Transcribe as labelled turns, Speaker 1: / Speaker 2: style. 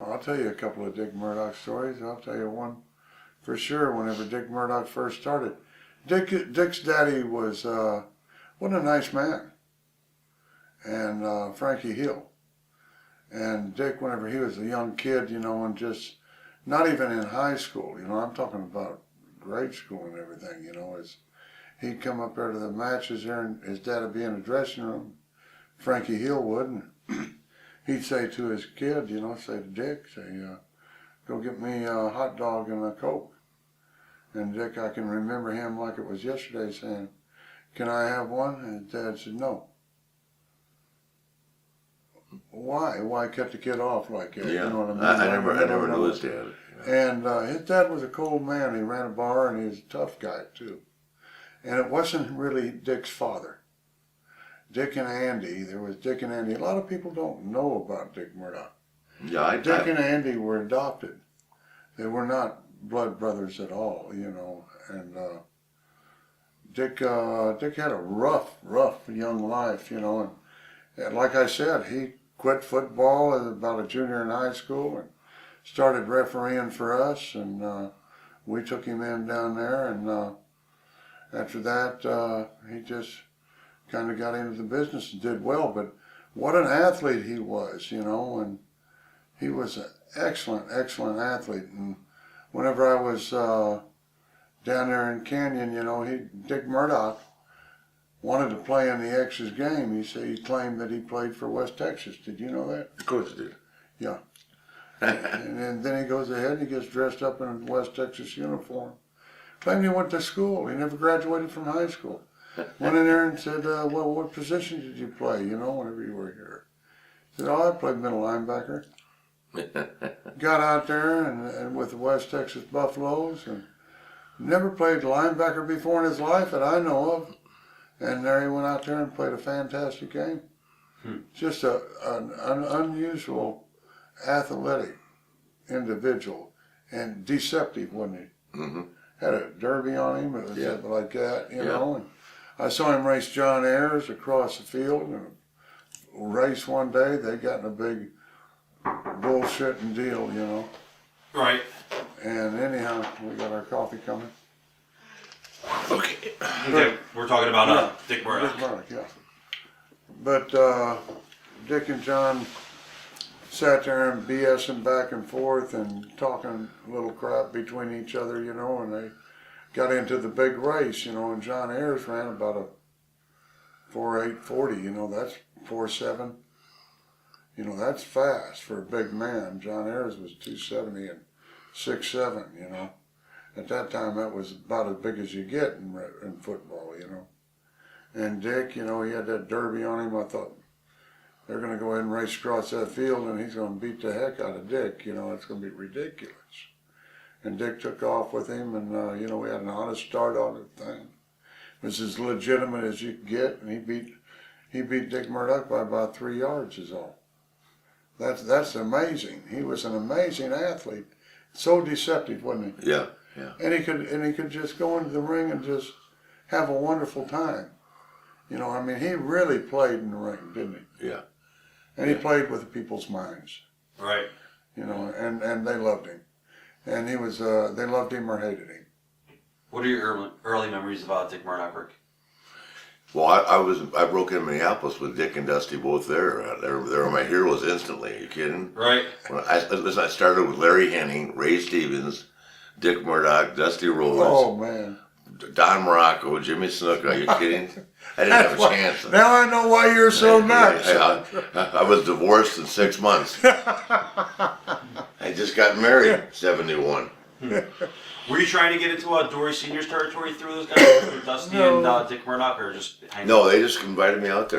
Speaker 1: I'll tell you a couple of Dick Murdoch stories. I'll tell you one for sure. Whenever Dick Murdoch first started, Dick's daddy was what a nice man, and Frankie Hill. And Dick, whenever he was a young kid, and just not even in high school, I'm talking about grade school and everything, as he'd come up there to the matches there, and his dad would be in the dressing room, Frankie Hill would, and he'd say to his kid, say to Dick, go get me a hot dog and a Coke. And Dick, I can remember him like it was yesterday saying, can I have one? And his dad said, no. Why? Why cut the kid off like that?
Speaker 2: Yeah,
Speaker 1: You know what I mean?
Speaker 2: I never knew his dad.
Speaker 1: And his dad was a cold man. He ran a bar and he was a tough guy too. And it wasn't really Dick's father. Dick and Andy, there was Dick and Andy. A lot of people don't know about Dick Murdoch.
Speaker 2: Yeah,
Speaker 1: Dick and Andy were adopted. They were not blood brothers at all, And Dick had a rough young life, and like I said, he quit football as about a junior in high school and started refereeing for us, and we took him in down there, and after that he just kind of got into the business and did well. But what an athlete he was, and he was an excellent athlete. And whenever I was down there in Canyon, Dick Murdoch wanted to play in the X's game. He claimed that he played for West Texas. Did you know that?
Speaker 2: Of course he did.
Speaker 1: Yeah. and then he goes ahead and he gets dressed up in a West Texas uniform. Claimed he went to school. He never graduated from high school. Went in there and said, well, what position did you play, whenever you were here? He said, oh, I played middle linebacker. Got out there and with the West Texas Buffaloes, and never played linebacker before in his life that I know of. And there he went out there and played a fantastic game. Just an unusual, athletic individual, and deceptive, wasn't he?
Speaker 2: Mm-hmm.
Speaker 1: Had a derby on him, it was like that, And I saw him race John Ayers across the field in a race one day. They got in a big bullshitting deal,
Speaker 3: Right.
Speaker 1: And anyhow, we got our coffee coming.
Speaker 2: Okay.
Speaker 3: Okay, we're talking about Dick Murdoch.
Speaker 1: Dick Murdoch, yeah. But Dick and John sat there and BSing back and forth and talking a little crap between each other, and they got into the big race, and John Ayers ran about a 4.840, that's 4.7. That's fast for a big man. John Ayers was 270 and 6'7", At that time, that was about as big as you get in football, And Dick, he had that derby on him. I thought, they're going to go ahead and race across that field, and he's going to beat the heck out of Dick. It's going to be ridiculous. And Dick took off with him, and, we had an honest start on the thing. It was as legitimate as you could get, and he beat Dick Murdoch by about 3 yards is all. That's amazing. He was an amazing athlete. So deceptive, wasn't he?
Speaker 2: Yeah.
Speaker 1: And he could just go into the ring and just have a wonderful time. He really played in the ring, didn't he?
Speaker 2: Yeah.
Speaker 1: And he played with the people's minds.
Speaker 3: Right.
Speaker 1: And they loved him. And he was they loved him or hated him.
Speaker 3: What are your early memories about Dick Murdoch, Rick?
Speaker 2: Well, I broke in Minneapolis with Dick and Dusty both there. They were my heroes instantly. Are you kidding?
Speaker 3: Right.
Speaker 2: I started with Larry Henning, Ray Stevens, Dick Murdoch, Dusty Rhodes.
Speaker 1: Oh man.
Speaker 2: Don Morocco, Jimmy Snuka. Are you kidding? I didn't have a chance.
Speaker 1: Now I know why you're so nuts.
Speaker 2: I was divorced in 6 months. I just got married, 71.
Speaker 3: Were you trying to get into Dory Senior's territory through those guys, through Dusty and Dick Murdoch, or just hang
Speaker 2: No, they just invited me out there.